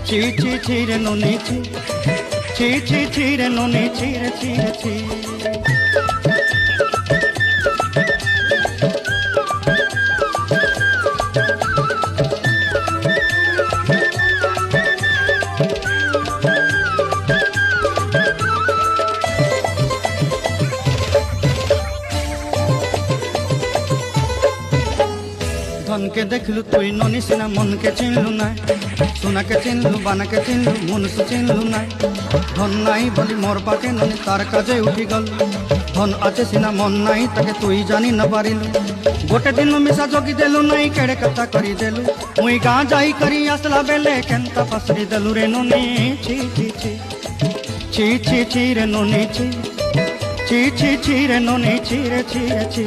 ছি ছি ছি রে ননি ছি, ছি ছি ছি রে ননি ছি রে ছি রে ছি। ধনকে দেখলু তুই ননি সিনা মনকে চিনলু নাই, সোনাকে চিনলু বানাকে চিনলু মনুষ্য চিনলু নাই। ধন নাই বলি মোর পাকে ননি তার কাজে উঠি গল, ধন আছে সিনা মন নাই তাকে তুই জানি না পারিলু। গোটে দিন মিশা জগি দেলু নাই কেড়ে কথা করি দেলু, মুই গাঁ যাই করি আসলা বেলে কেনতা পাসরি দেলু রে ননি ছি ছি ছি, ছি ছি ছি রে ননি ছি, ছি ছি ছি রে ননি ছি রে ছি রে ছি।